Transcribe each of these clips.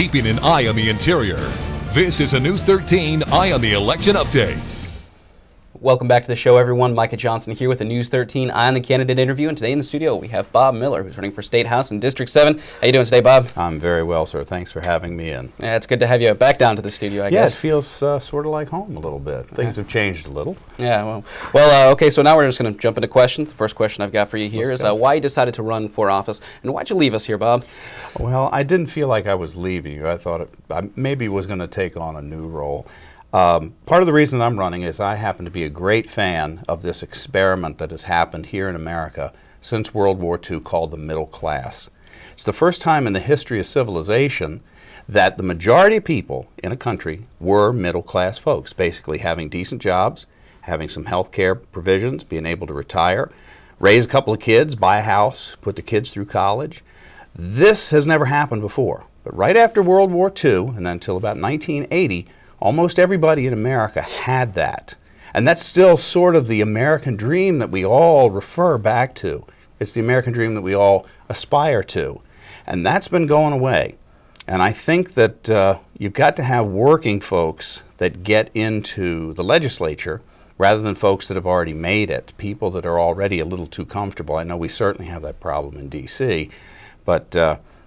keeping an eye on the interior. This is a News 13 Eye on the Election Update. Welcome back to the show, everyone. Micah Johnson here with a News 13 Eye on the Candidate interview. And today in the studio, we have Bob Miller, who's running for State House in District 7. How you doing today, Bob? I'm very well, sir. Thanks for having me in. Yeah, it's good to have you back down to the studio, I guess. Yeah, it feels sort of like home a little bit. Things have changed a little. Yeah, okay, so now we're just going to jump into questions. The first question I've got for you here is why you decided to run for office, and why'd you leave us here, Bob? Well, I didn't feel like I was leaving you. I thought I maybe was going to take on a new role. Part of the reason I'm running is I happen to be a great fan of this experiment that has happened here in America since World War II called the middle class. It's the first time in the history of civilization that the majority of people in a country were middle class folks, basically having decent jobs, having some health care provisions, being able to retire, raise a couple of kids, buy a house, put the kids through college. This has never happened before. But right after World War II, and then until about 1980, almost everybody in America had that. And that's still sort of the American dream that we all refer back to. It's the American dream that we all aspire to. And that's been going away. And I think that you've got to have working folks that get into the legislature rather than folks that have already made it, people that are already a little too comfortable. I know we certainly have that problem in D.C., but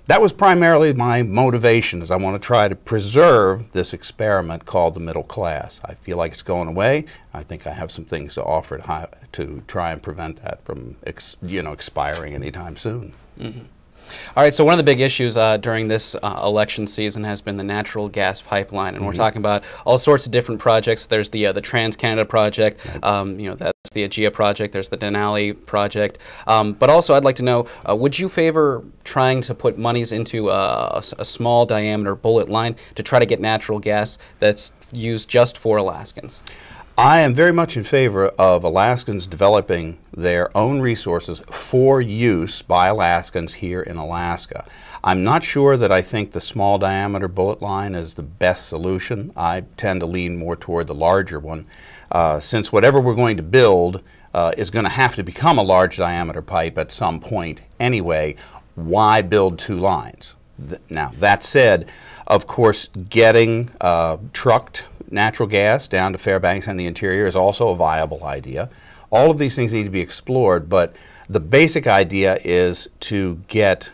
that was primarily my motivation, is I want to try to preserve this experiment called the middle class. I feel like it's going away. I think I have some things to offer to try and prevent that from expiring anytime soon. Mm-hmm. All right, so one of the big issues during this election season has been the natural gas pipeline, and we're talking about all sorts of different projects. There's the Trans-Canada project, that's the AGEA project, there's the Denali project, but also I'd like to know, would you favor trying to put monies into a small diameter bullet line to try to get natural gas that's used just for Alaskans? I am very much in favor of Alaskans developing their own resources for use by Alaskans here in Alaska. I'm not sure that I think the small diameter bullet line is the best solution. I tend to lean more toward the larger one, since whatever we're going to build is going to have to become a large diameter pipe at some point anyway. Why build two lines? Now, that said, of course, getting trucked natural gas down to Fairbanks and the interior is also a viable idea. All of these things need to be explored, but the basic idea is to get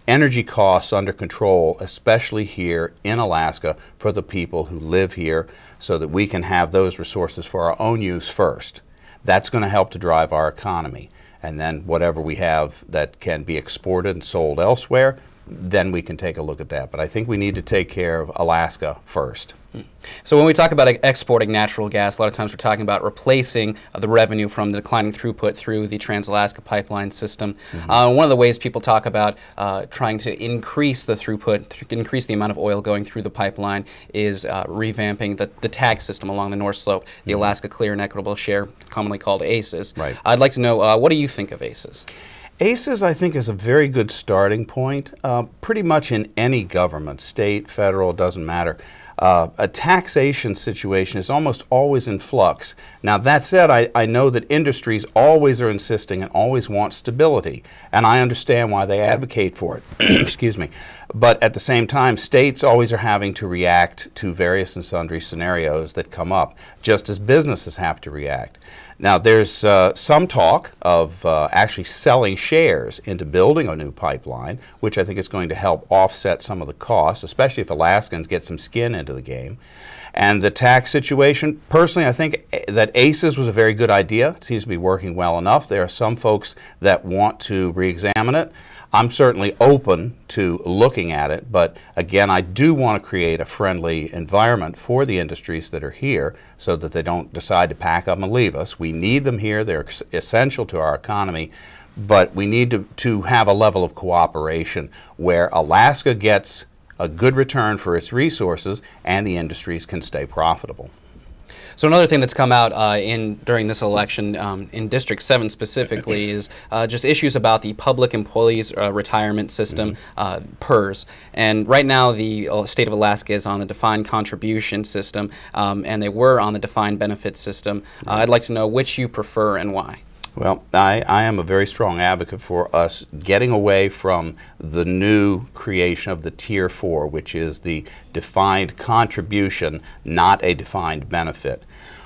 energy costs under control, especially here in Alaska, for the people who live here, so that we can have those resources for our own use first. That's going to help to drive our economy. And then whatever we have that can be exported and sold elsewhere, then we can take a look at that. But I think we need to take care of Alaska first. So when we talk about exporting natural gas, a lot of times we're talking about replacing the revenue from the declining throughput through the Trans-Alaska pipeline system. One of the ways people talk about trying to increase the throughput, increase the amount of oil going through the pipeline, is revamping the tag system along the North Slope, the Alaska Clear and Equitable Share, commonly called ACES. Right. I'd like to know, what do you think of ACES? ACES, I think, is a very good starting point. Pretty much in any government, state, federal, doesn't matter. A taxation situation is almost always in flux. Now, that said, I know that industries always are insisting and always want stability, and I understand why they advocate for it. Excuse me. But at the same time, states always are having to react to various and sundry scenarios that come up, just as businesses have to react. Now, there's some talk of actually selling shares into building a new pipeline, which I think is going to help offset some of the costs, especially if Alaskans get some skin into the game. And the tax situation, personally, I think that ACES was a very good idea. It seems to be working well enough. There are some folks that want to re-examine it. I'm certainly open to looking at it, but again, I do want to create a friendly environment for the industries that are here so that they don't decide to pack up and leave us. We need them here. They're essential to our economy, but we need to have a level of cooperation where Alaska gets a good return for its resources and the industries can stay profitable. So another thing that's come out during this election, in District 7 specifically, is just issues about the public employees retirement system, PERS. And right now the state of Alaska is on the defined contribution system, and they were on the defined benefit system. I'd like to know which you prefer and why. Well, I am a very strong advocate for us getting away from the new creation of the Tier 4, which is the defined contribution, not a defined benefit.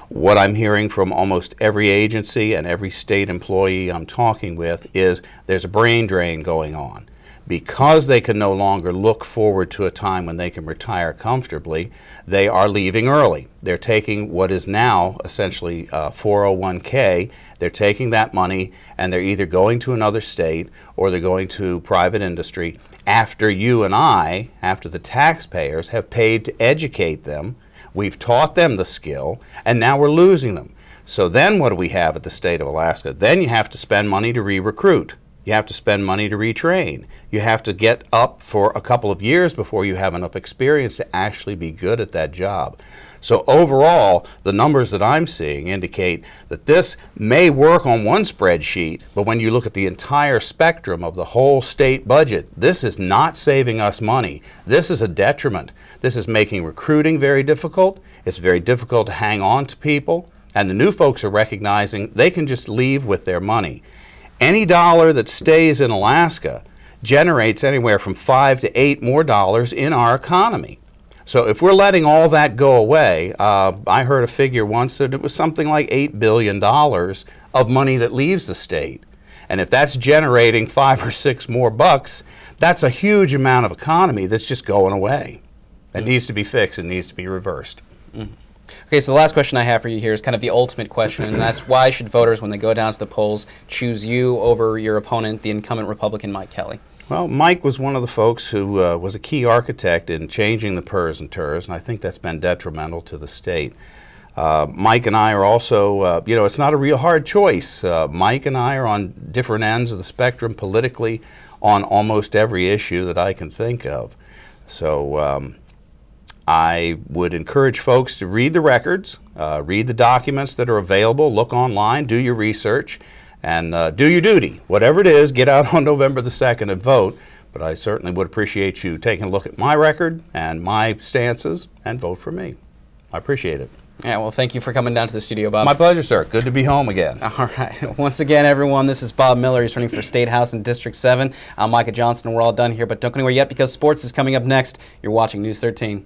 What I'm hearing from almost every agency and every state employee I'm talking with is there's a brain drain going on. Because they can no longer look forward to a time when they can retire comfortably, they are leaving early. They're taking what is now essentially 401k, they're taking that money and they're either going to another state or they're going to private industry after you and I, after the taxpayers, have paid to educate them. We've taught them the skill, and now we're losing them. So then what do we have at the state of Alaska? Then you have to spend money to re-recruit. You have to spend money to retrain. You have to get up for a couple of years before you have enough experience to actually be good at that job. So overall, the numbers that I'm seeing indicate that this may work on one spreadsheet, but when you look at the entire spectrum of the whole state budget, this is not saving us money. This is a detriment. This is making recruiting very difficult. It's very difficult to hang on to people, and the new folks are recognizing they can just leave with their money. Any dollar that stays in Alaska generates anywhere from $5 to $8 more in our economy. So if we're letting all that go away, I heard a figure once that it was something like $8 billion of money that leaves the state. And if that's generating 5 or 6 more bucks, that's a huge amount of economy that's just going away. It needs to be fixed. It needs to be reversed. Okay, so the last question I have for you here is kind of the ultimate question, and that's why should voters, when they go down to the polls, choose you over your opponent, the incumbent Republican Mike Kelly? Well, Mike was one of the folks who was a key architect in changing the PERS and TERS, and I think that's been detrimental to the state. Mike and I are also, it's not a real hard choice. Mike and I are on different ends of the spectrum politically on almost every issue that I can think of. So I would encourage folks to read the records, read the documents that are available, look online, do your research, and do your duty. Whatever it is, get out on November the 2nd and vote. But I certainly would appreciate you taking a look at my record and my stances and vote for me. I appreciate it. Yeah, well, thank you for coming down to the studio, Bob. My pleasure, sir. Good to be home again. All right. Once again, everyone, this is Bob Miller. He's running for State House in District 7. I'm Micah Johnson, and we're all done here. But don't go anywhere yet because sports is coming up next. You're watching News 13.